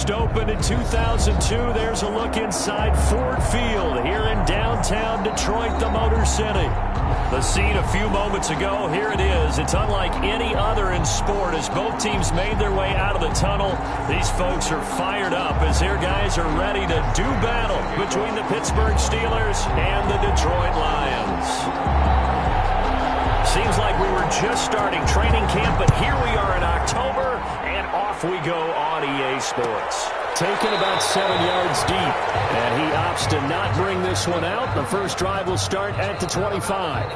First opened in 2002. There's a look inside Ford Field here in downtown Detroit, the Motor City. The scene a few moments ago, here it is. It's unlike any other in sport as both teams made their way out of the tunnel. These folks are fired up as their guys are ready to do battle between the Pittsburgh Steelers and the Detroit Lions. Seems like we were just starting training camp, but here we are in October, and off we go on EA Sports. Taken about 7 yards deep, and he opts to not bring this one out. The first drive will start at the 25.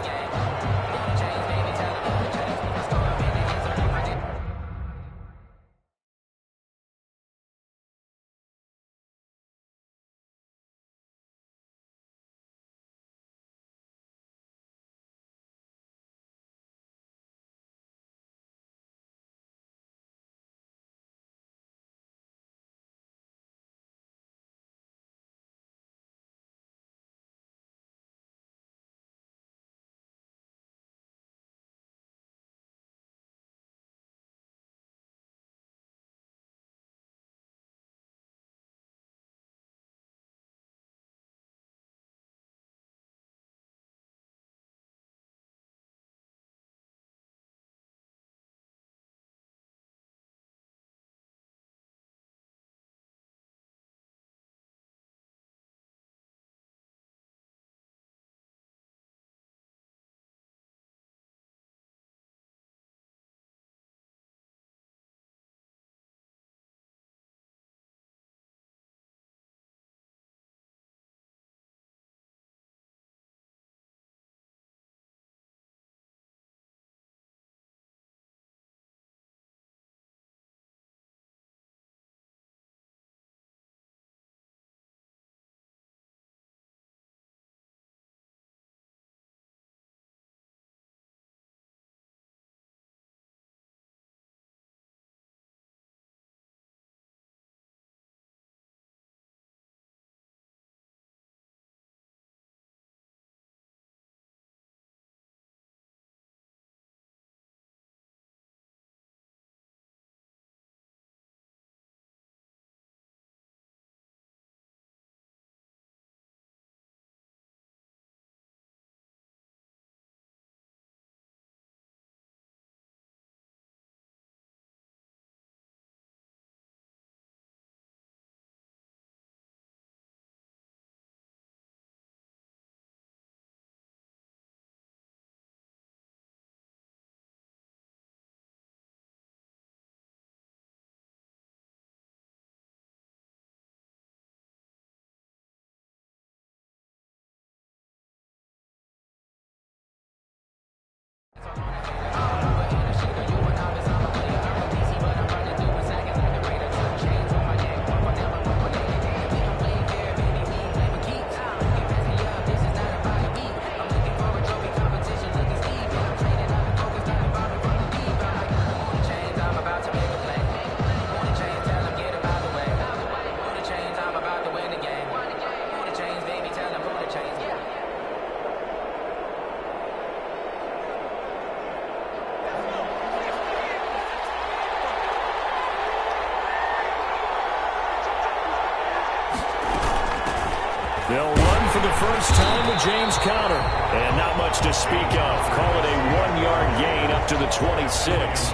They'll run for the first time with James Conner. And not much to speak of. Call it a 1-yard gain up to the 26.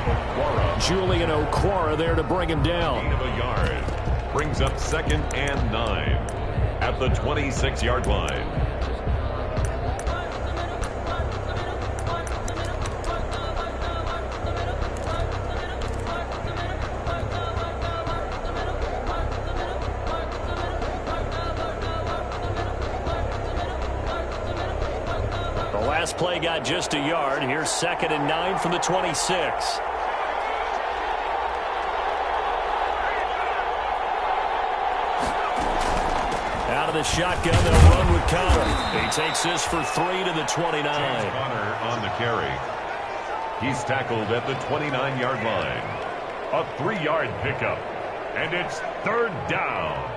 Julian Okwara there to bring him down. Gain of a yard. Brings up 2nd and 9 at the 26-yard line. Last play got just a yard. Here's 2nd and 9 from the 26. Out of the shotgun, they'll run with Conner. He takes this for 3 to the 29. James Conner on the carry. He's tackled at the 29-yard line. A 3-yard pickup. And it's 3rd down.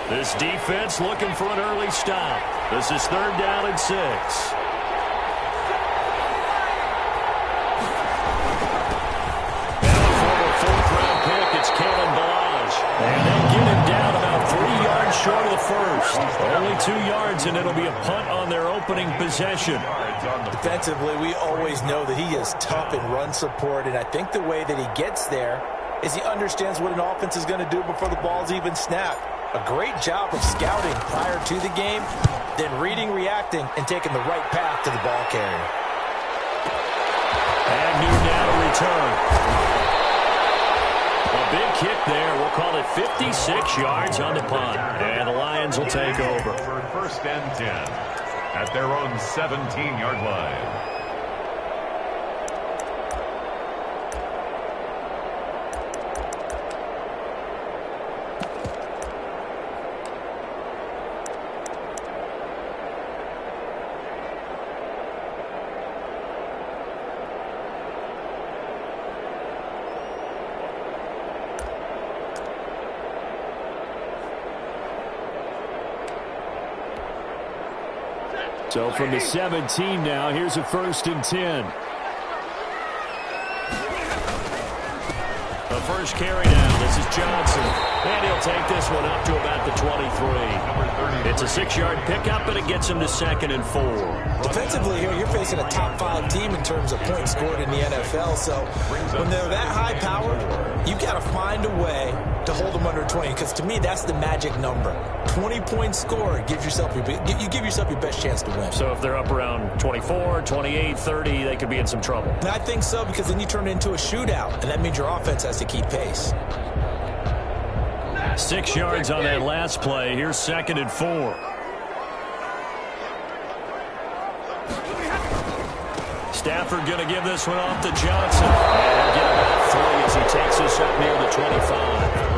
This defense looking for an early stop. This is 3rd down and 6. And they get him down about 3 yards short of the first. Only 2 yards, and it'll be a punt on their opening possession. Defensively, we always know that he is tough in run support, and I think the way that he gets there is he understands what an offense is going to do before the ball's even snapped. A great job of scouting prior to the game, then reading, reacting, and taking the right path to the ball carrier. And new now to return. A big kick there. We'll call it 56 yards on the punt. And the Lions will take over. 1st and 10 at their own 17-yard line. So from the 17 now, here's a 1st and 10. The first carry now. This is Johnson. And he'll take this one up to about the 23. It's a 6-yard pickup, but it gets him to 2nd and 4. Defensively here, you're facing a top-5 team in terms of points scored in the NFL. So when they're that high-powered, you've got to find a way to hold them under 20, because to me, that's the magic number. 20 points scored gives yourself you give yourself your best chance to win. So if they're up around 24, 28, 30, they could be in some trouble. And I think so, because then you turn it into a shootout, and that means your offense has to keep pace. 6 yards on that last play. Here's 2nd and 4. Stafford going to give this one off to Johnson. And get about 3 as he takes this up near the 25.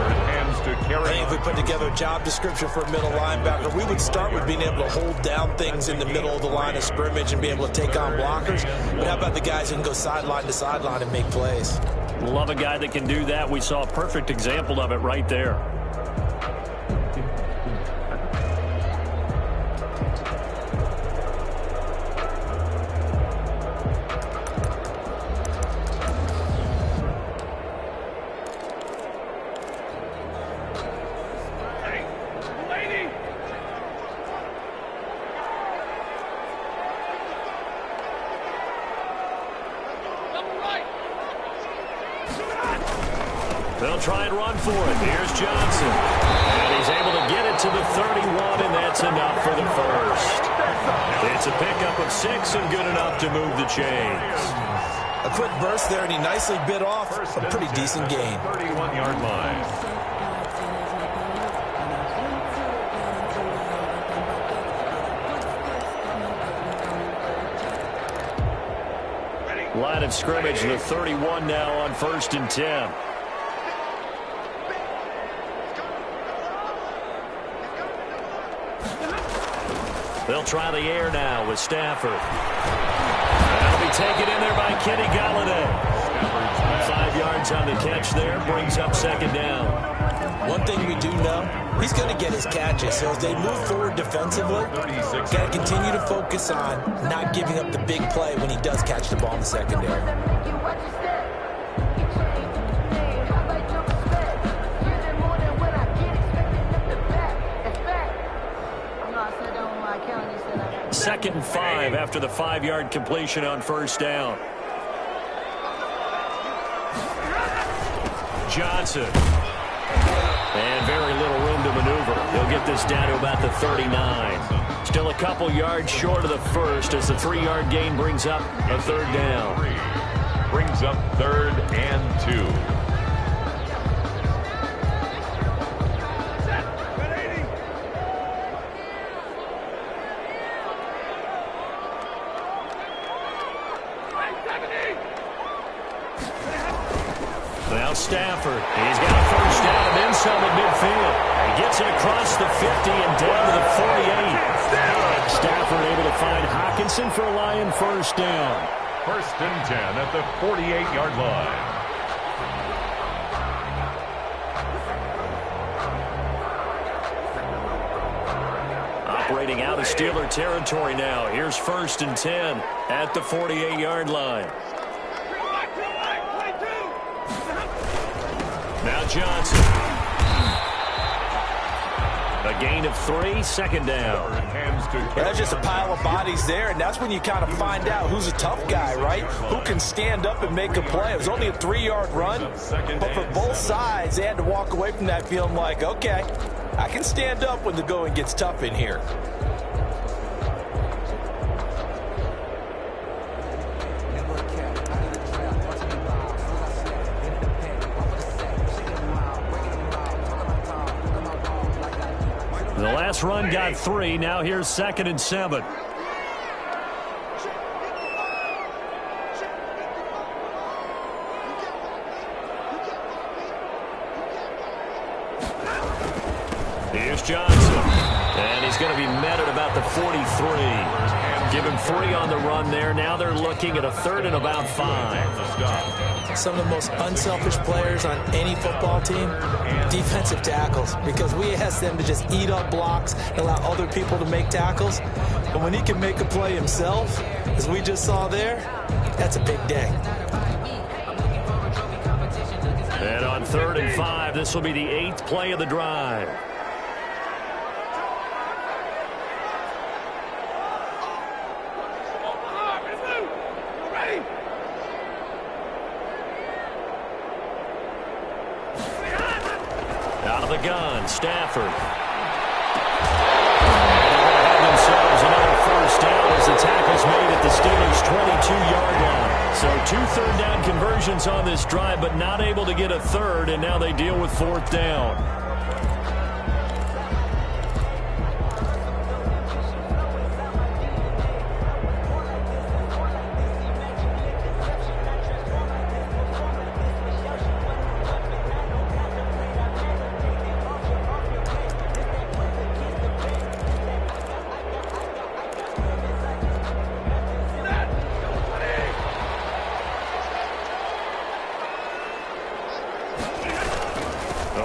I think if we put together a job description for a middle linebacker, we would start with being able to hold down things in the middle of the line of scrimmage and be able to take on blockers. But how about the guys who can go sideline to sideline and make plays? Love a guy that can do that. We saw a perfect example of it right there. They'll try and run for it. Here's Johnson. And he's able to get it to the 31, and that's enough for the first. It's a pickup of 6 and good enough to move the chains. A quick burst there, and he nicely bit off a pretty decent gain. 31-yard line. Line of scrimmage, the 31 now on 1st and 10. They'll try the air now with Stafford. That'll be taken in there by Kenny Galladay. 5 yards on the catch there, brings up 2nd down. One thing we do know, he's going to get his catches. So as they move forward defensively, got to continue to focus on not giving up the big play when he does catch the ball in the secondary. Second and 5 after the 5-yard completion on 1st down. Johnson. And very little room to maneuver. He'll get this down to about the 39. Still a couple yards short of the first as the 3-yard gain brings up a 3rd down. Brings up 3rd and 2. Now Stafford, he's got a 1st down and then some at midfield. He gets it across the 50 and down to the 48. Stafford able to find Hawkinson for a Lion 1st down. 1st and 10 at the 48-yard line. operating out of Steeler territory now. Here's 1st and 10 at the 48-yard line. Now Johnson. A gain of 3, 2nd down. That's just a pile of bodies there, and that's when you kind of find out who's a tough guy, right? Who can stand up and make a play. It was only a 3-yard run, but for both sides, they had to walk away from that feeling like, okay, I can stand up when the going gets tough in here. The last run got 3. Now here's 2nd and 7. Here's Johnson. And he's going to be met at about the 43. Give him 3 on the run there. Now they're looking at a 3rd and about 5. Some of the most unselfish players on any football team, defensive tackles, because we ask them to just eat up blocks and allow other people to make tackles. But when he can make a play himself, as we just saw there, that's a big day. And on 3rd and 5, this will be the 8th play of the drive. Out of the gun, Stafford. And they're going to have themselves another 1st down as the tackle's made at the Steelers' 22-yard line. So 2 third-down conversions on this drive, but not able to get a 3rd, and now they deal with 4th down.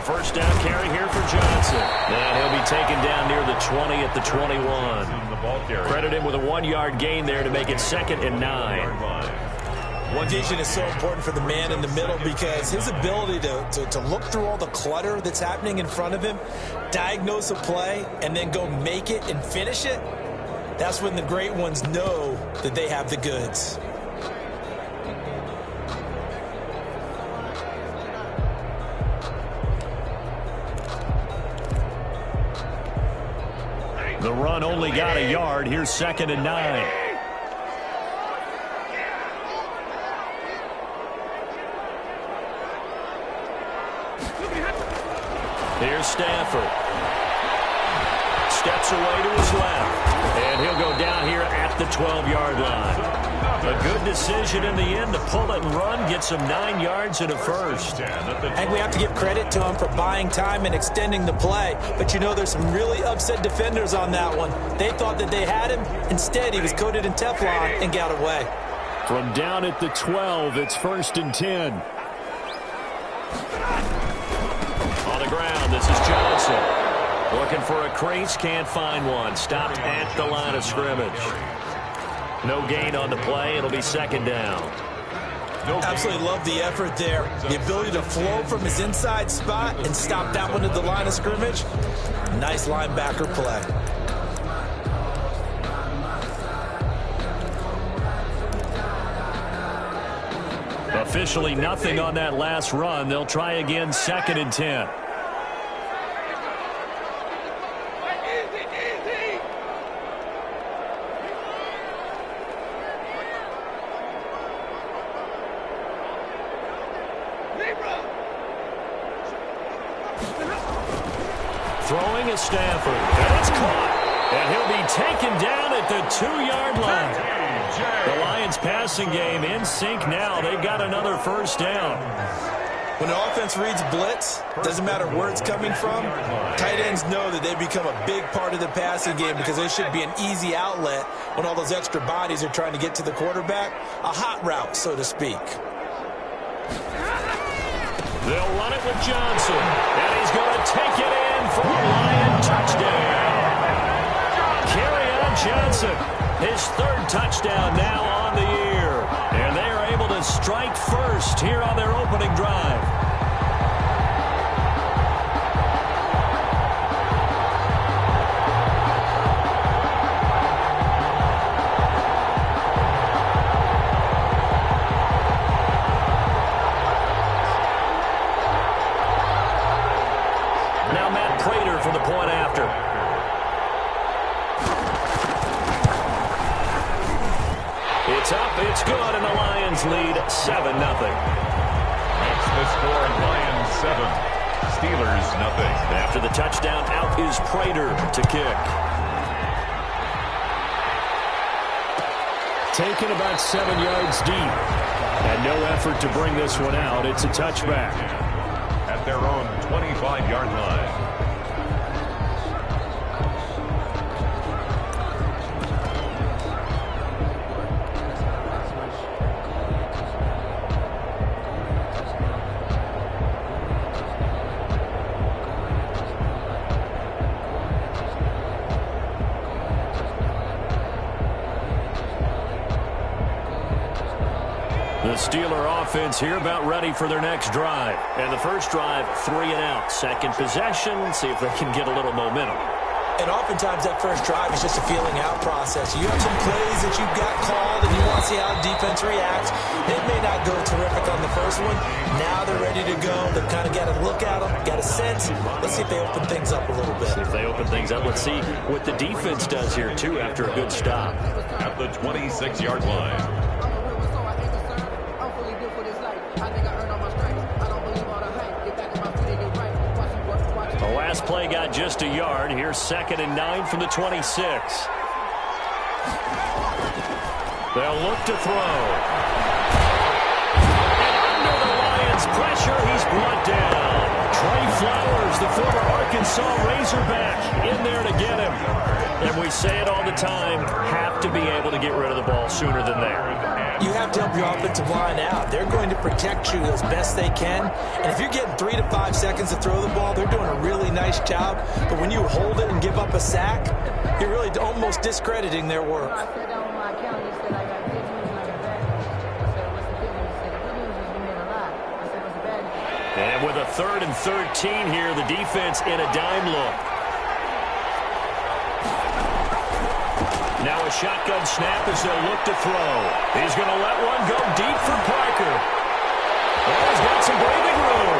First down carry here for Johnson. And he'll be taken down near the 20 at the 21. Credit him with a 1-yard gain there to make it 2nd and 9. One vision is so important for the man in the middle because his ability to look through all the clutter that's happening in front of him, diagnose a play, and then go make it and finish it, that's when the great ones know that they have the goods. The run only got a yard. Here's 2nd and 9. Here's Stafford. Steps away to his left. And he'll go down here at the 12-yard line. A good decision in the end to pull it and run, get some 9 yards and a 1st. And we have to give credit to him for buying time and extending the play. But you know, there's some really upset defenders on that one. They thought that they had him. Instead, he was coated in Teflon and got away. From down at the 12, it's 1st and 10. On the ground, this is Johnson. Looking for a crease, can't find one. Stopped at the line of scrimmage. No gain on the play. It'll be 2nd down. Absolutely love the effort there. The ability to flow from his inside spot and stop that one at the line of scrimmage. Nice linebacker play. Officially nothing on that last run. They'll try again, 2nd and 10. Throwing is Stafford. And it's caught. And he'll be taken down at the 2-yard line. The Lions passing game in sync now. They've got another 1st down. When the offense reads blitz, doesn't matter where it's coming from, tight ends know that they become a big part of the passing game because they should be an easy outlet when all those extra bodies are trying to get to the quarterback. A hot route, so to speak. They'll run it with Johnson. And he's going to take it in for a Lion touchdown. Johnson, his third touchdown now on the year. And they are able to strike first here on their opening drive. For the point after. It's up, it's good, and the Lions lead 7-0. Makes the score Lions 7, Steelers 0. After the touchdown, out is Prater to kick. Taken about 7 yards deep. And no effort to bring this one out. It's a touchback. At their own 25-yard line. The Steeler offense here about ready for their next drive. And the first drive, 3 and out. Second possession, see if they can get a little momentum. And oftentimes that first drive is just a feeling out process. You have some plays that you've got called and you want to see how the defense reacts. It may not go terrific on the first one. Now they're ready to go. They've kind of got to look at them, got a sense. Let's see if they open things up a little bit. See if they open things up. Let's see what the defense does here, too, after a good stop. At the 26-yard line. The last play got just a yard. Here's 2nd and 9 from the 26. They'll look to throw. And under the Lions' pressure, he's brought down. Trey Flowers, the former Arkansas Razorback, in there to get him. And we say it all the time, have to be able to get rid of the ball sooner than that. You have to help your offensive line out. They're going to protect you as best they can. And if you're getting 3 to 5 seconds to throw the ball, they're doing a really nice job. But when you hold it and give up a sack, you're really almost discrediting their work. And with a 3rd and 13 here, the defense in a dime look. Now a shotgun snap as they'll look to throw. He's going to let one go deep for Parker. Oh, he's got some breathing room.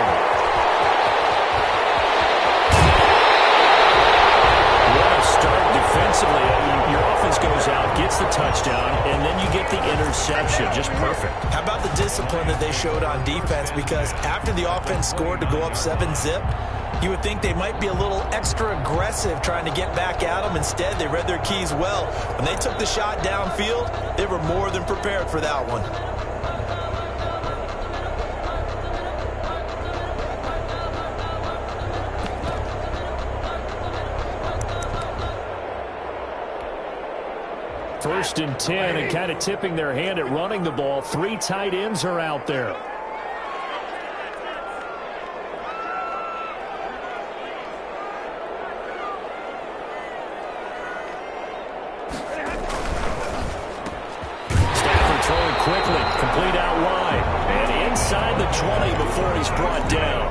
What a start defensively. Your offense goes out, gets the touchdown, and then you get the interception. Just perfect. How about the discipline that they showed on defense? Because after the offense scored to go up 7-zip, you would think they might be a little extra aggressive trying to get back at them. Instead, they read their keys well. When they took the shot downfield, they were more than prepared for that one. First and 10, and kind of tipping their hand at running the ball. 3 tight ends are out there. Quickly, complete out wide, and inside the 20 before he's brought down.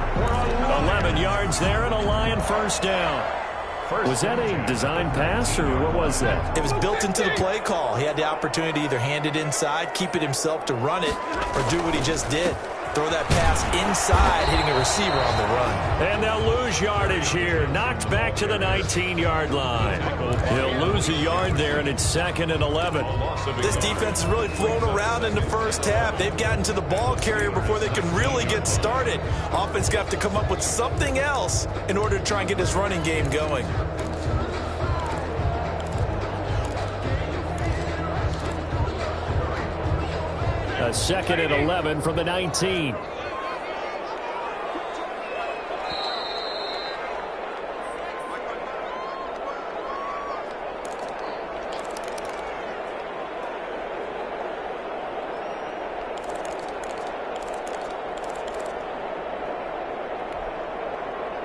11 yards there and a Lion first down. Was that a design pass, or what was that? It was built into the play call. He had the opportunity to either hand it inside, keep it himself to run it, or do what he just did. Throw that pass inside, hitting a receiver on the run. And they'll lose yardage here. Knocked back to the 19-yard line. He'll lose a yard there, and it's 2nd and 11. This defense has really flown around in the first half. They've gotten to the ball carrier before they can really get started. Offense got to come up with something else in order to try and get this running game going. A 2nd and 11 from the 19.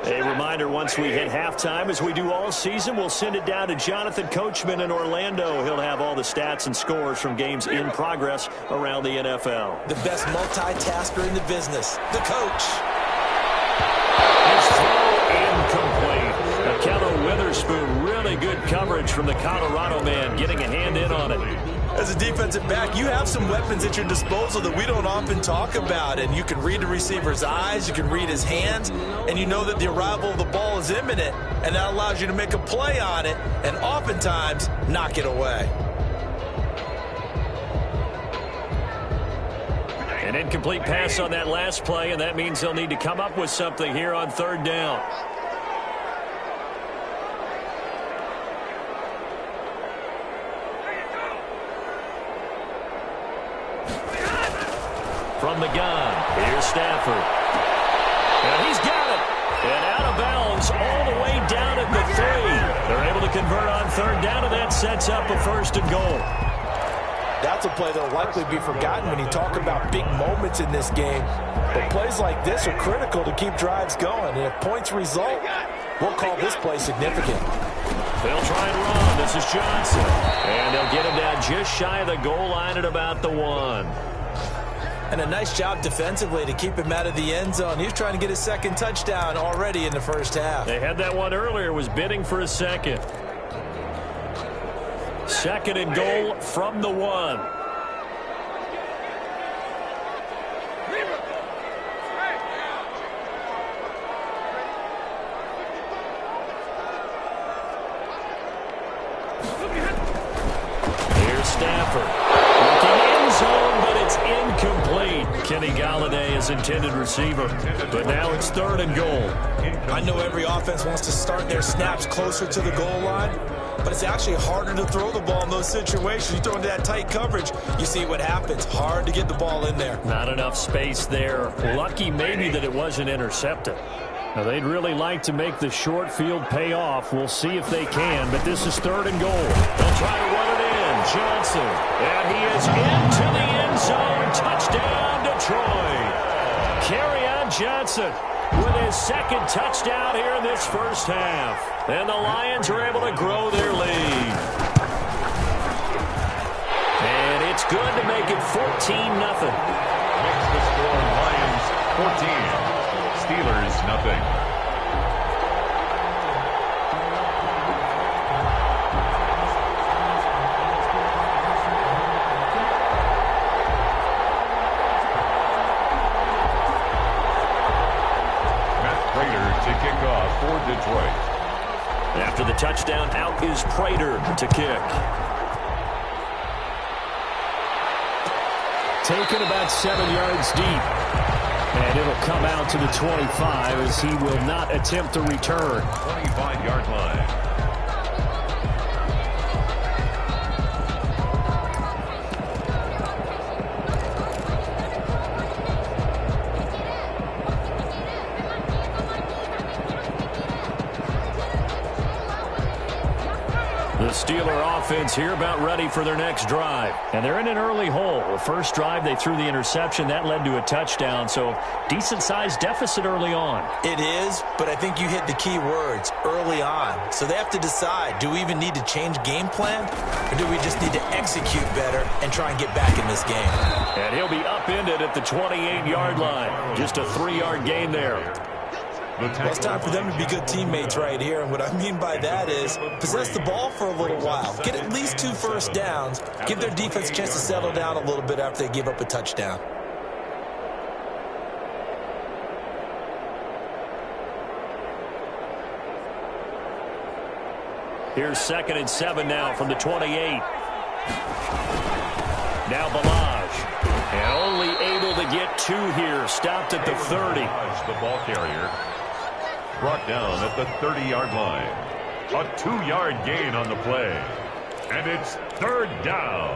A reminder reminder, once we hit halftime, as we do all season, we'll send it down to Jonathan Coachman in Orlando. He'll have all the stats and scores from games in progress around the NFL. The best multitasker in the business, the coach. His throw incomplete. Akello Witherspoon, really good coverage from the Colorado man, getting a hand in on it. As a defensive back, you have some weapons at your disposal that we don't often talk about, and you can read the receiver's eyes, you can read his hands, and you know that the arrival of the ball is imminent, and that allows you to make a play on it and oftentimes knock it away. An incomplete pass on that last play, and that means they'll need to come up with something here on third down. From the gun, here's Stafford. And he's got it. And out of bounds all the way down at the 3. They're able to convert on third down, and that sets up a 1st and goal. That's a play that will likely be forgotten when you talk about big moments in this game. But plays like this are critical to keep drives going. And if points result, we'll call this play significant. They'll try and run. This is Johnson. And they'll get him down just shy of the goal line at about the 1. And a nice job defensively to keep him out of the end zone. He was trying to get his 2nd touchdown already in the first half. They had that one earlier, was bidding for a 2nd. 2nd and goal from the 1. Here's Stafford. Looking in zone, but it's incomplete. Kenny Galladay is intended receiver, but now it's 3rd and goal. I know every offense wants to start their snaps closer to the goal line, but it's actually harder to throw the ball in those situations. You throw into that tight coverage, you see what happens. Hard to get the ball in there. Not enough space there. Lucky maybe that it wasn't intercepted. Now, they'd really like to make the short field pay off. We'll see if they can, but this is 3rd and goal. They'll try to run it in. Johnson, and he is into the end zone. Touchdown, Detroit. Kerryon Johnson with his 2nd touchdown here in this first half. And the Lions are able to grow their lead. And it's good to make it 14-0. Makes the score Lions 14. Steelers, nothing. Matt Prater to kick off for Detroit. After the touchdown, out is Prater to kick. Taken about 7 yards deep. And it'll come out to the 25 as he will not attempt to return. 25-yard line. The Steeler offense here about ready for their next drive. And they're in an early hole. The first drive, they threw the interception. That led to a touchdown. So decent-sized deficit early on. It is, but I think you hit the key words, early on. So they have to decide, do we even need to change game plan? Or do we just need to execute better and try and get back in this game? And he'll be upended at the 28-yard line. Just a 3-yard gain there. Well, it's time for them to be good teammates right here. And what I mean by that is possess the ball for a little while. Get at least 2 first downs. Give their defense a chance to settle down a little bit after they give up a touchdown. Here's 2nd and 7 now from the 28. Now Balaj. And only able to get 2 here. Stopped at the 30. The ball carrier brought down at the 30-yard line. A 2-yard gain on the play. And it's 3rd down.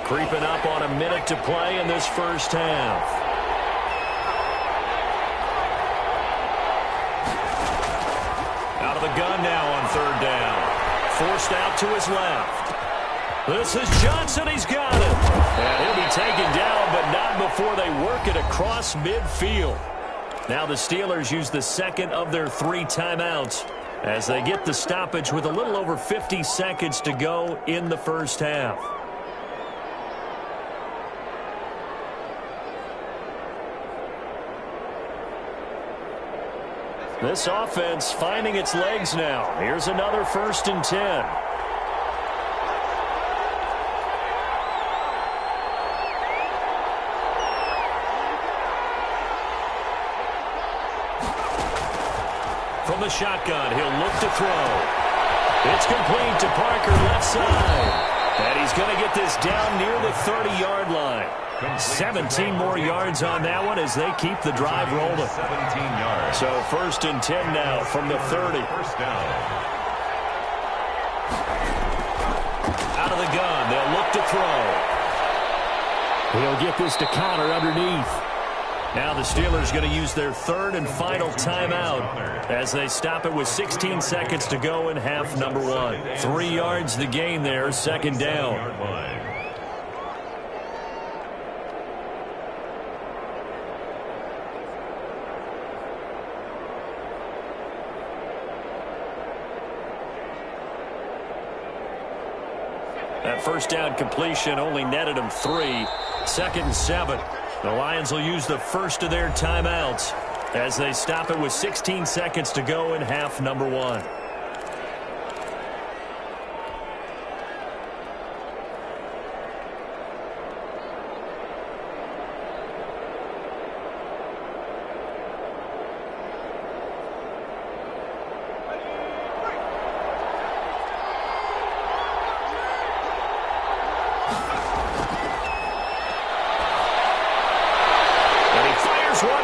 Creeping up on a minute to play in this first half. Out of the gun now on 3rd down. Forced out to his left. This is Johnson. He's got it. And he'll be taken down, but not before they work it across midfield. Now the Steelers use the second of their 3 timeouts as they get the stoppage with a little over 50 seconds to go in the first half. This offense finding its legs now. Here's another 1st and 10. From the shotgun, he'll look to throw. It's complete to Parker, left side. And he's going to get this down near the 30-yard line. 17 more yards on that one as they keep the drive rolling. 17 yards. So 1st and 10 now from the 30. First down. Out of the gun, they'll look to throw. He'll get this to Connor underneath. Now the Steelers going to use their 3rd and final timeout as they stop it with 16 seconds to go in half number 1. 3 yards the gain there, 2nd down. That first down completion only netted them 3. 2nd and 7. The Lions will use the first of their timeouts as they stop it with 16 seconds to go in half number 1.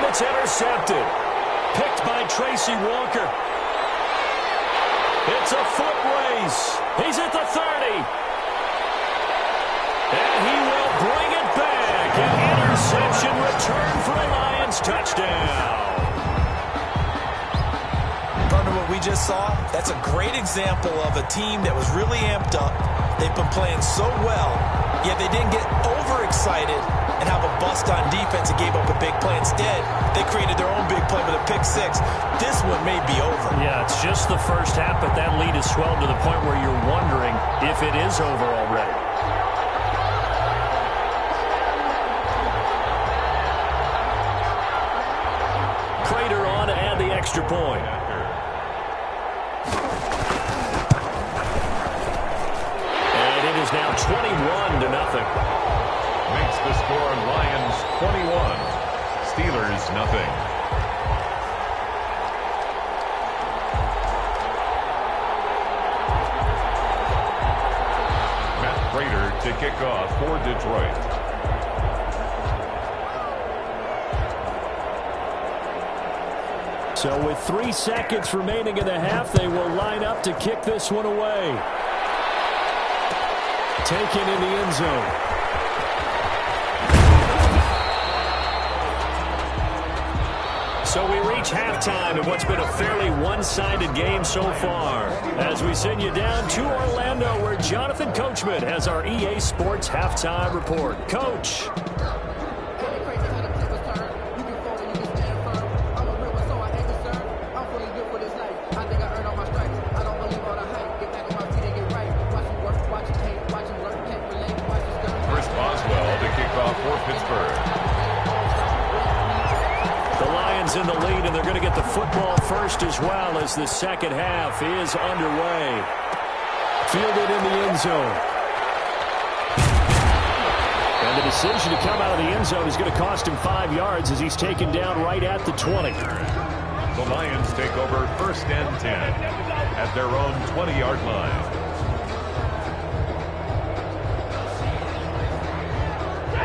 It's intercepted. Picked by Tracy Walker. It's a foot race. He's at the 30. And he will bring it back. An interception return for a Lions touchdown. Partner, what we just saw, that's a great example of a team that was really amped up. They've been playing so well, yet they didn't get overexcited and have a bust on defense and gave up a big play. Instead, they created their own big play with a pick 6. This one may be over. Yeah, it's just the first half, but that lead has swelled to the point where you're wondering if it is over already. Prater on to add the extra point. And it is now 21-0. Makes the score Lions 21, Steelers nothing. Matt Prater to kick off for Detroit. So with 3 seconds remaining in the half, they will line up to kick this one away. Taken in the end zone. So we reach halftime in what's been a fairly one-sided game so far. As we send you down to Orlando, where Jonathan Coachman has our EA Sports halftime report. Coach. Chris Boswell to kick off for Pittsburgh. In the lead, and they're going to get the football first as well as the second half is underway. Fielded in the end zone. And the decision to come out of the end zone is going to cost him 5 yards as he's taken down right at the 20. The Lions take over 1st and 10 at their own 20-yard line.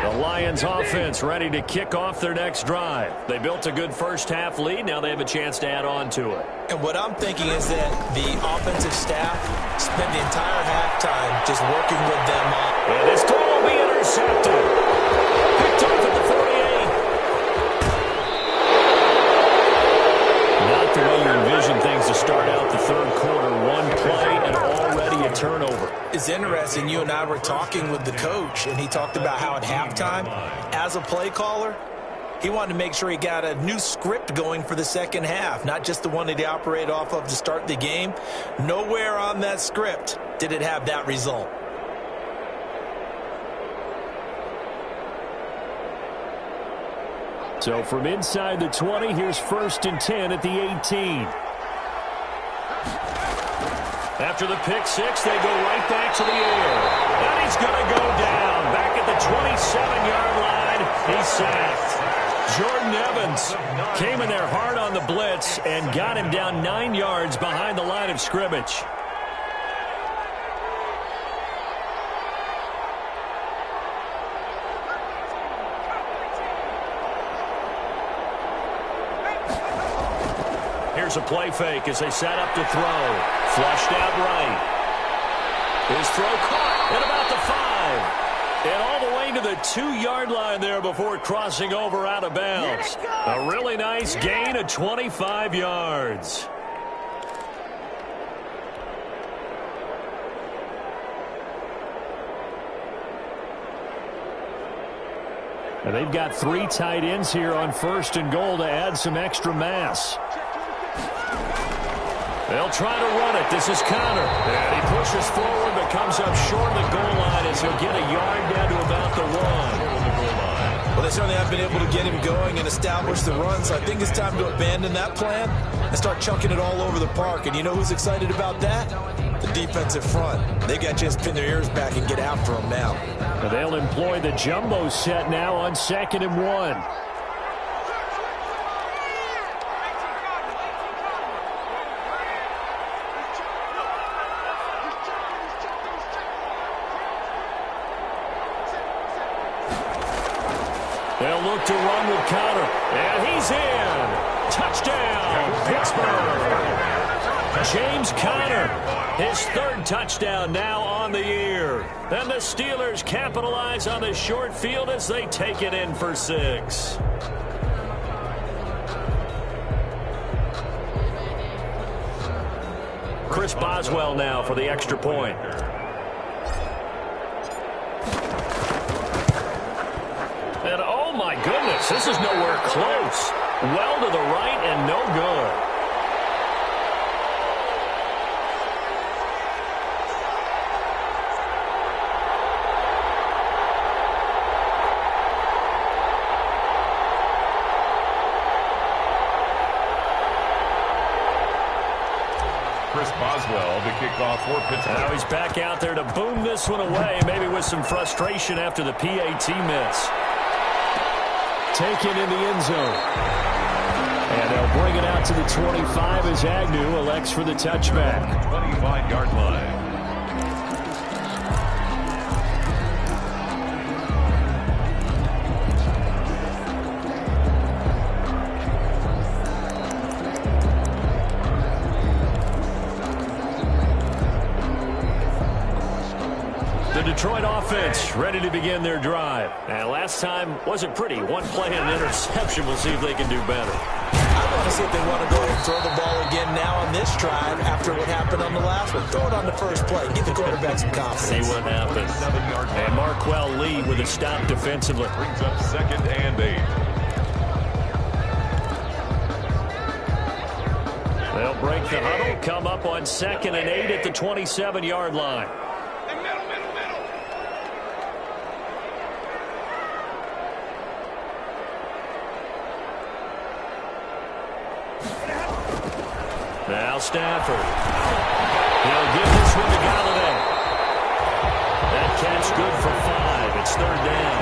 The Lions offense ready to kick off their next drive. They built a good first half lead. Now they have a chance to add on to it. And what I'm thinking is that the offensive staff spent the entire halftime just working with them on. And this throw will be intercepted. Picked off at the 48. Not the way you envision things to start out the third quarter. One play and already a turnover. Is it's interesting. You and I were talking with the coach, and he talked about how at halftime, as a play caller, he wanted to make sure he got a new script going for the second half, not just the one that he operated off of to start the game. Nowhere on that script did it have that result. So from inside the 20, here's 1st and 10 at the 18. After the pick six, they go right back to the air. And he's going to go down. Back at the 27-yard line, he's sacked. Jordan Evans came in there hard on the blitz and got him down 9 yards behind the line of scrimmage. Here's a play fake as they set up to throw. Flushed out right. His throw caught at about the 5. And all the way to the 2-yard line there before crossing over out of bounds. A really nice gain of 25 yards. And they've got 3 tight ends here on 1st and goal to add some extra mass. They'll try to run it. This is Connor. And he pushes forward but comes up short of the goal line as he'll get a yard down to about the 1. Well, they certainly have been able to get him going and establish the run, so I think it's time to abandon that plan and start chunking it all over the park. And you know who's excited about that? The defensive front. They got a chance to pin their ears back and get after him now. And they'll employ the jumbo set now on 2nd and 1. They'll look to run with Connor. And he's in. Touchdown, Pittsburgh. James Conner, his 3rd touchdown now on the year. And the Steelers capitalize on the short field as they take it in for 6. Chris Boswell now for the extra point. And oh my goodness, this is nowhere close. Well to the right and no good. Chris Boswell to kick off for Pittsburgh. Now he's back out there to boom this one away, maybe with some frustration after the PAT miss. Taken in the end zone. And they'll bring it out to the 25 as Agnew elects for the touchback. 25-yard line. The Detroit offense ready to begin their drive. And last time wasn't pretty. One play and an interception. We'll see if they can do better. I want to see if they want to go ahead and throw the ball again now on this drive after what happened on the last one. Throw it on the first play. Give the quarterback some confidence. See what happens. And Marquell Lee with a stop defensively. Brings up 2nd and 8. They'll break the huddle. Come up on 2nd and 8 at the 27-yard line. Now Stafford. He'll give this one to Galladay. That catch good for 5. It's 3rd down.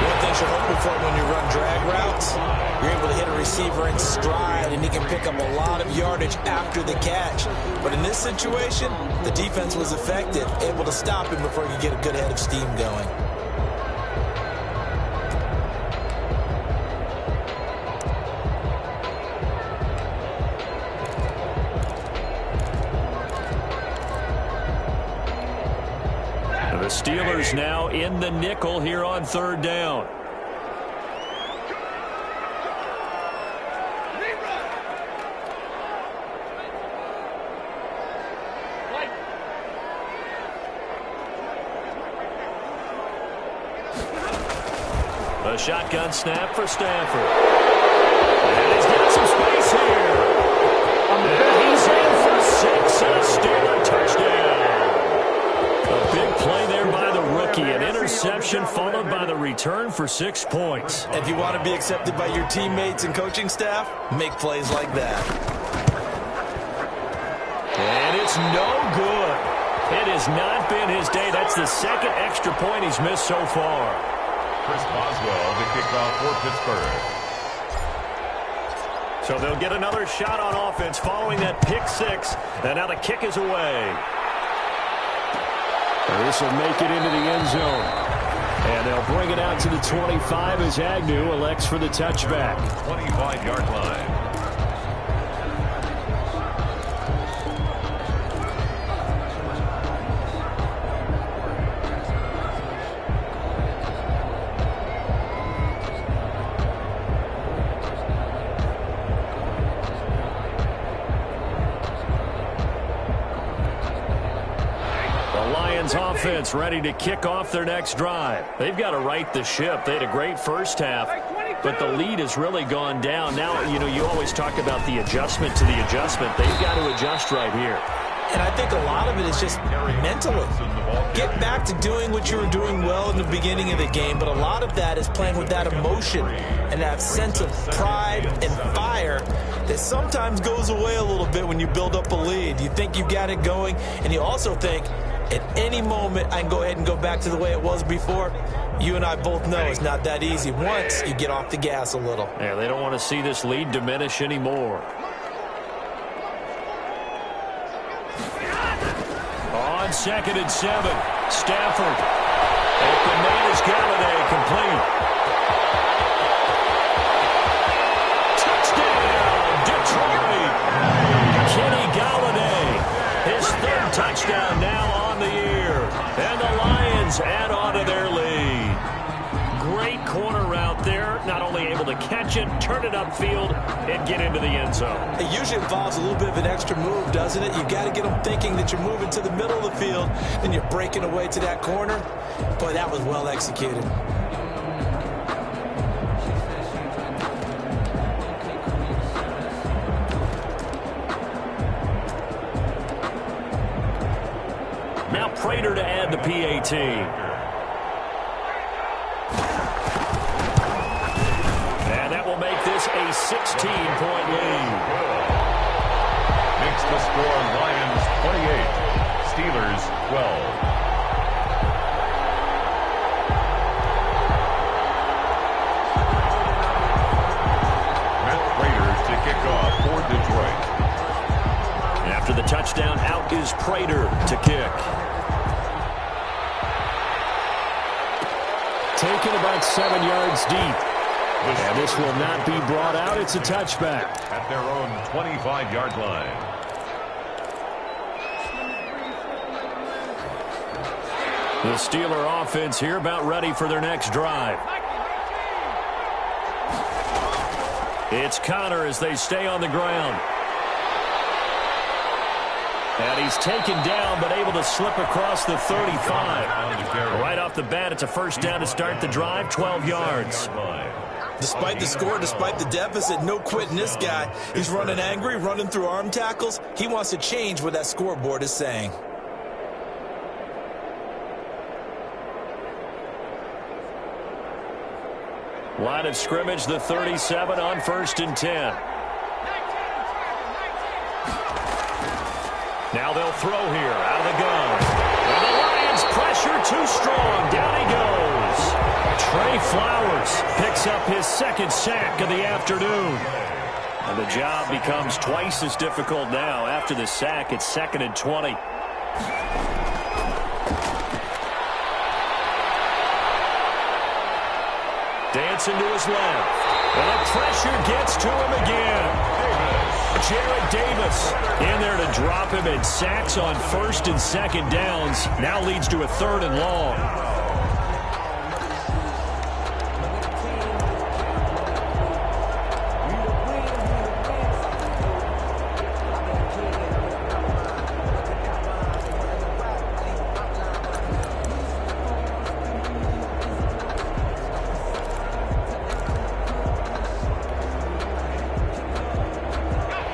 One thing you're hoping for when you run drag routes, you're able to hit a receiver in stride, and he can pick up a lot of yardage after the catch. But in this situation, the defense was effective, able to stop him before he could get a good head of steam going. The Steelers now in the nickel here on 3rd down. A shotgun snap for Stafford. And he's got some space here. And he's in for 6 and a Steeler touchdown. A big play there by the rookie. An interception followed by the return for 6 points. If you want to be accepted by your teammates and coaching staff, make plays like that. And it's no good. It has not been his day. That's the second extra point he's missed so far. Chris Boswell to kick off for Pittsburgh. So they'll get another shot on offense following that pick 6. And now the kick is away. This will make it into the end zone. And they'll bring it out to the 25 as Agnew elects for the touchback. 25-yard line. Offense ready to kick off their next drive. They've got to right the ship. They had a great first half, but the lead has really gone down. Now, you always talk about the adjustment to the adjustment. They've got to adjust right here. And I think a lot of it is just mentally. Get back to doing what you were doing well in the beginning of the game, but a lot of that is playing with that emotion and that sense of pride and fire that sometimes goes away a little bit when you build up a lead. You think you've got it going, and you also think, at any moment, I can go ahead and go back to the way it was before. You and I both know it's not that easy once you get off the gas a little. Yeah, they don't want to see this lead diminish anymore. On 2nd and 7, Stafford. At the man is Galladay, complete. Touchdown, Detroit! Kenny Galladay, his 3rd touchdown now on the year. And the Lions add on to their lead. Great corner route there. Not only able to catch it, turn it upfield, and get into the end zone. It usually involves a little bit of an extra move, doesn't it? You've got to get them thinking that you're moving to the middle of the field, then you're breaking away to that corner. Boy, that was well executed. Now Prater to add the PAT. Make this a 16-point lead. Makes the score Lions 28, Steelers 12. Matt Prater to kick off for Detroit. After the touchdown, out is Prater to kick. Taken about 7 yards deep. And this will not be brought out. It's a touchback. At their own 25-yard line. The Steeler offense here about ready for their next drive. It's Connor as they stay on the ground. And he's taken down but able to slip across the 35. Right off the bat, it's a first down to start the drive, 12 yards. Despite the score, despite the deficit, no quitting this guy. He's running angry, running through arm tackles. He wants to change what that scoreboard is saying. Line of scrimmage, the 37 on 1st and 10. Now they'll throw here out of the gun. And the Lions pressure too strong. Down he goes. Trey Flowers picks up his 2nd sack of the afternoon. And the job becomes twice as difficult now. After the sack, it's 2nd and 20. Dancing to his left. And the pressure gets to him again. Jarrett Davis in there to drop him, and sacks on 1st and 2nd downs. Now leads to a 3rd and long.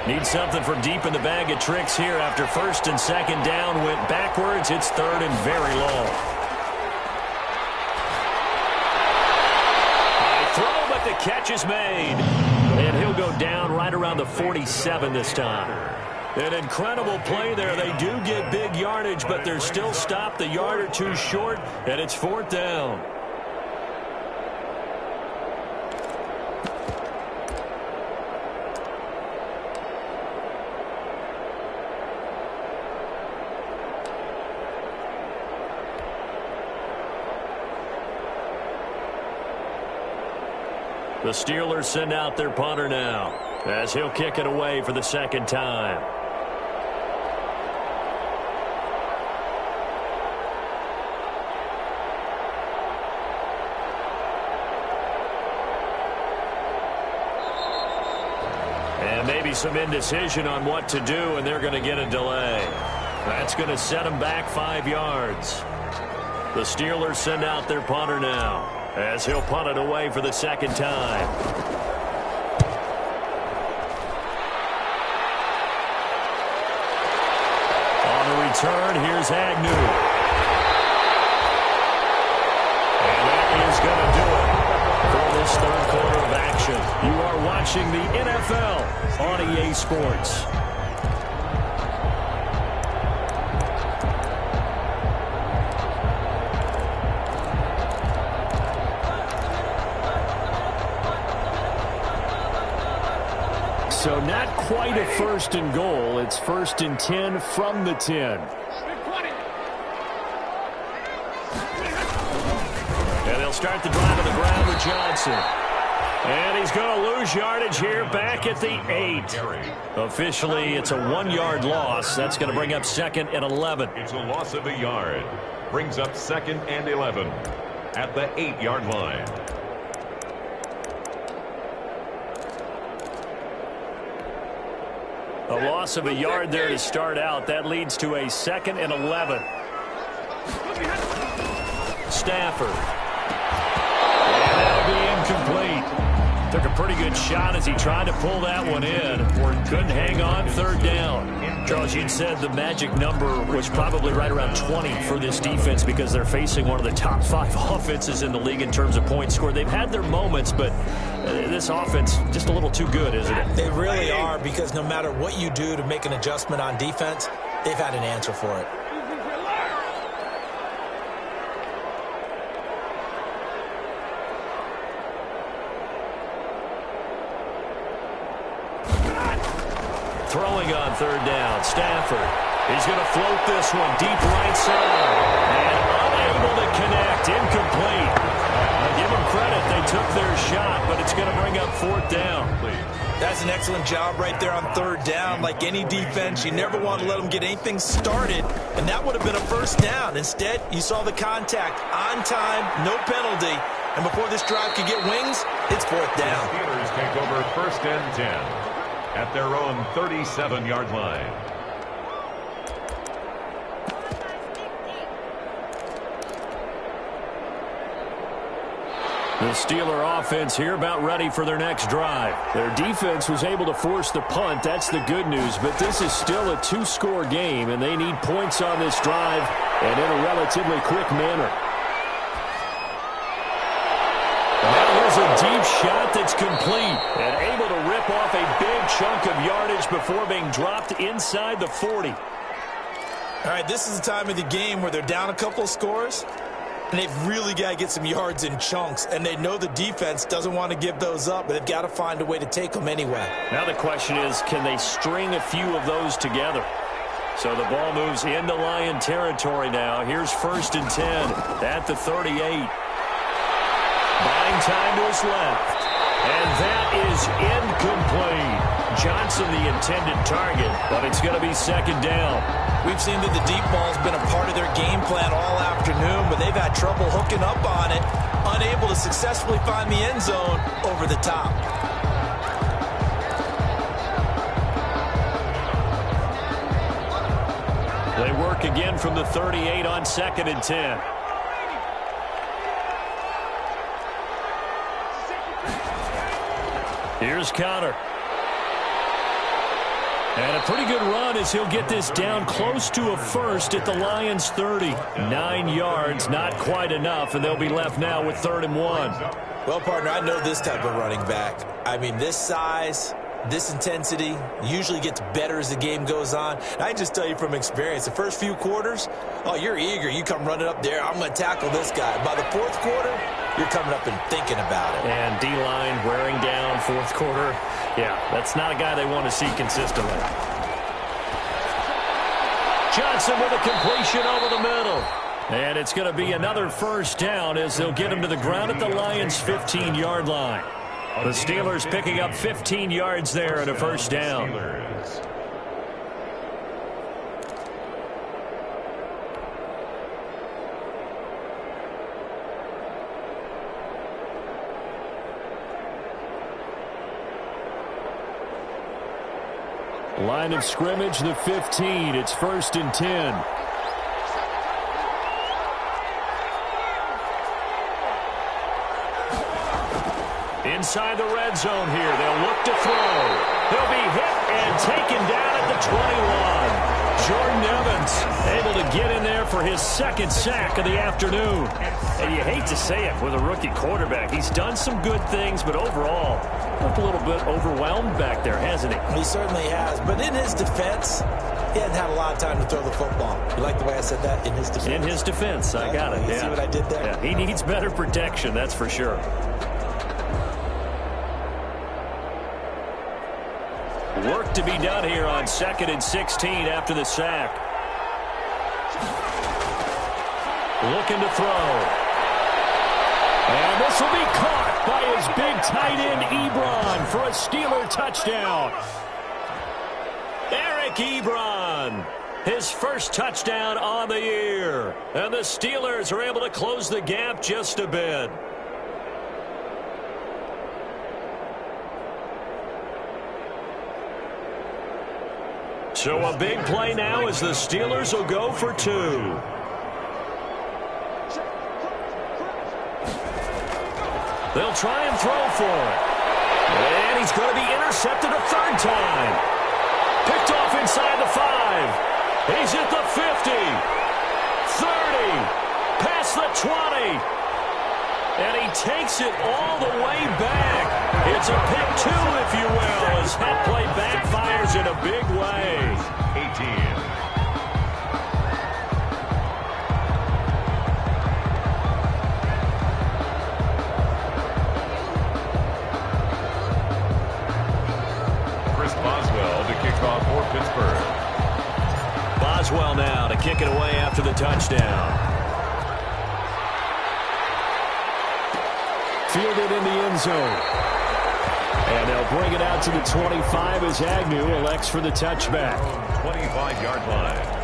Need something from deep in the bag of tricks here after first and second down went backwards. It's third and very long. High throw, but the catch is made. And he'll go down right around the 47 this time. An incredible play there. They do get big yardage, but they're still stopped a yard or two short, and it's fourth down. The Steelers send out their punter now, as he'll kick it away for the second time. And maybe some indecision on what to do, and they're going to get a delay. That's going to set them back 5 yards. The Steelers send out their punter now, as he'll punt it away for the second time. On the return, here's Agnew. And that is going to do it for this third quarter of action. You are watching the NFL on EA Sports. So not quite a first and goal. It's first and 10 from the 10. And they'll start the drive on the ground with Johnson. And he's going to lose yardage here back at the 8. Officially, it's a 1-yard loss. That's going to bring up second and 11. It's a loss of a yard. Brings up second and 11 at the 8-yard line. A loss of a yard there to start out. That leads to a second and 11. Stafford. And that'll be incomplete. Took a pretty good shot as he tried to pull that one in. Couldn't hang on, third down. Charles, you'd said the magic number was probably right around 20 for this defense because they're facing one of the top 5 offenses in the league in terms of points scored. They've had their moments, but this offense just a little too good, isn't it? They really are, because no matter what you do to make an adjustment on defense, they've had an answer for it. Throwing on third down, Stafford. He's going to float this one deep right side. And unable to connect, incomplete. Give them credit, they took their shot, but it's going to bring up fourth down. That's an excellent job right there on third down. Like any defense, you never want to let them get anything started, and that would have been a first down. Instead, you saw the contact on time, no penalty, and before this drive could get wings, it's fourth down. The Steelers take over first and 10 at their own 37-yard line. The Steeler offense here about ready for their next drive. Their defense was able to force the punt. That's the good news. But this is still a 2-score game, and they need points on this drive and in a relatively quick manner. Now here's a deep shot that's complete and able to rip off a big chunk of yardage before being dropped inside the 40. All right, this is the time of the game where they're down a couple of scores, and they've really got to get some yards in chunks, and they know the defense doesn't want to give those up, but they've got to find a way to take them anyway. Now the question is, can they string a few of those together? So the ball moves into Lion territory now. Here's first and 10 at the 38. Buying time to his left. And that is incomplete. Johnson the intended target, but it's going to be second down. We've seen that the deep ball's been a part of their game plan all afternoon, but they've had trouble hooking up on it, unable to successfully find the end zone over the top. They work again from the 38 on second and 10. Here's Connor. And a pretty good run as he'll get this down close to a first at the Lions' 30. 9 yards, not quite enough, and they'll be left now with 3rd and 1. Well, partner, I know this type of running back. I mean, this size, this intensity usually gets better as the game goes on. And I just tell you from experience, the first few quarters, oh, you're eager. You come running up there, I'm going to tackle this guy. By the 4th quarter, you're coming up and thinking about it. And D-line wearing down 4th quarter. Yeah, that's not a guy they want to see consistently. Johnson with a completion over the middle. And it's going to be another first down as they'll get him to the ground at the Lions' 15-yard line. The Steelers picking up 15 yards there and a first down. Line of scrimmage, the 15. It's 1st and 10. Inside the red zone here. They'll look to throw. They'll be hit and taken down at the 21. Jordan Evans able to get in there for his 2nd sack of the afternoon. And you hate to say it with a rookie quarterback. He's done some good things, but overall, looked a little bit overwhelmed back there, hasn't he? He certainly has. But in his defense, he hadn't had a lot of time to throw the football. You like the way I said that? In his defense. In his defense. I got it. You see what I did there? Yeah, he needs better protection, that's for sure. Work to be done here on 2nd and 16 after the sack. Looking to throw. And this will be caught by his big tight end, Ebron, for a Steeler touchdown. Eric Ebron, his first touchdown on the year. And the Steelers are able to close the gap just a bit. So a big play now as the Steelers will go for 2. They'll try and throw for it. And he's going to be intercepted a 3rd time. Picked off inside the 5. He's at the 50. 30. Past the 20. And he takes it all the way back. It's a pick 2, if you will, as that play backfires in a big way. 18. Chris Boswell to kick off for Pittsburgh. Boswell now to kick it away after the touchdown. Fielded in the end zone. And they'll bring it out to the 25 as Agnew elects for the touchback. 25-yard line.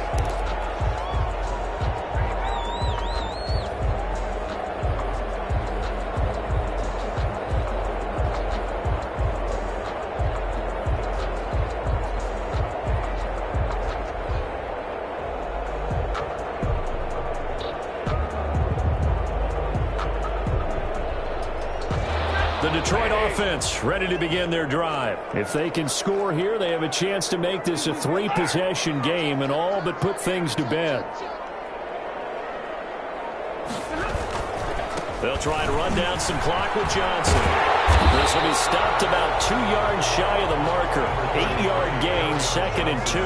The Detroit offense ready to begin their drive. If they can score here, they have a chance to make this a 3-possession game and all but put things to bed. They'll try and run down some clock with Johnson. This will be stopped about 2 yards shy of the marker. 8-yard gain, 2nd and 2.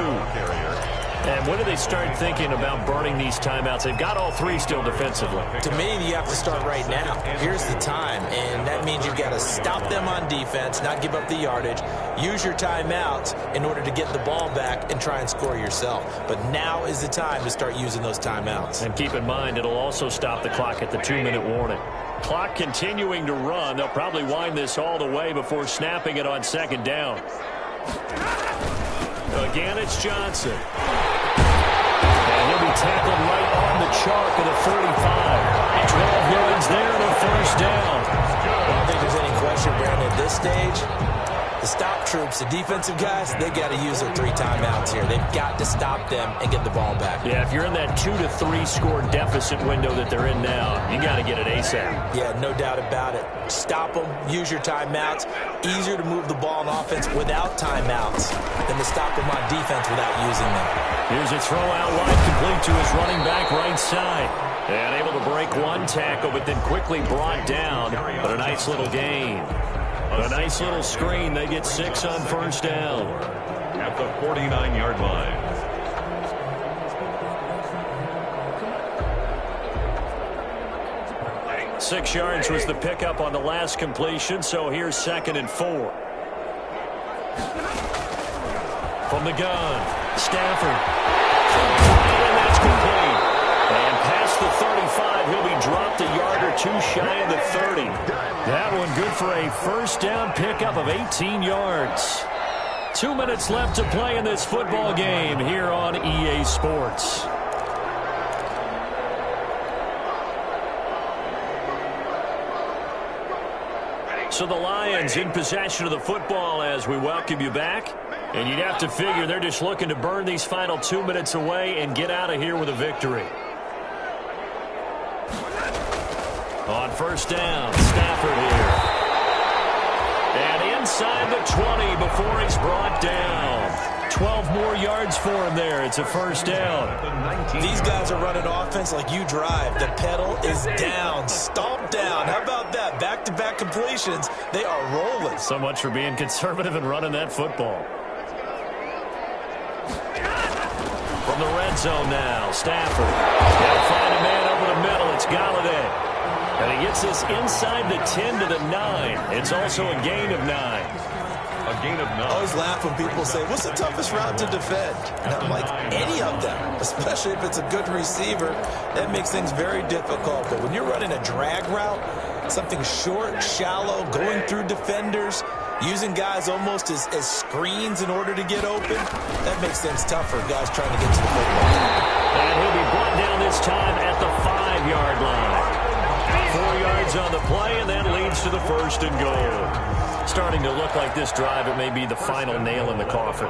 And when do they start thinking about burning these timeouts? They've got all 3 still defensively. To me, you have to start right now. Here's the time, and that means you've got to stop them on defense, not give up the yardage, use your timeouts in order to get the ball back and try and score yourself. But now is the time to start using those timeouts. And keep in mind, it'll also stop the clock at the 2-minute warning. Clock continuing to run. They'll probably wind this all the way before snapping it on 2nd down. Again, it's Johnson. And he'll be tackled right on the chalk of the 45. 12 yards there and a first down. I don't think there's any question, Brandon, at this stage, the stop troops, the defensive guys, they got to use their 3 timeouts here. They've got to stop them and get the ball back. Yeah, if you're in that 2 to 3 score deficit window that they're in now, you got to get it ASAP. Yeah, no doubt about it. Stop them, use your timeouts. Easier to move the ball on offense without timeouts than to stop them on defense without using them. Here's a throw out wide, complete to his running back right side. And able to break one tackle, but then quickly brought down. But a nice little gain. A nice little screen. They get 6 on first down. At the 49-yard line. Six yards was the pickup on the last completion, so here's 2nd and 4. From the gun, Stafford. And that's complete. And past the 35, he'll be dropped a yard or 2 shy of the 30. That one good for a first down pickup of 18 yards. 2 minutes left to play in this football game here on EA Sports. So the Lions in possession of the football as we welcome you back. And you'd have to figure they're just looking to burn these final 2 minutes away and get out of here with a victory. On first down, Stafford here. And inside the 20 before he's brought down. 12 more yards for him there. It's a first down. These guys are running offense like you drive. The pedal is down, stomped down. How about that? Back-to-back completions. They are rolling. So much for being conservative and running that football. From the red zone now, Stafford. Got to find a man over the middle. It's Galladay. And he gets this inside the 10 to the 9. It's also a gain of 9. A gain of 9. I always laugh when people say, what's the toughest route to defend? And I'm like, any of them, especially if it's a good receiver. That makes things very difficult. But when you're running a drag route, something short, shallow, going through defenders, using guys almost as screens in order to get open, that makes things tough for guys trying to get to the football. And he'll be brought down this time at the 5-yard line. 4 yards on the play, and that leads to the 1st and goal. Starting to look like this drive, it may be the final nail in the coffin.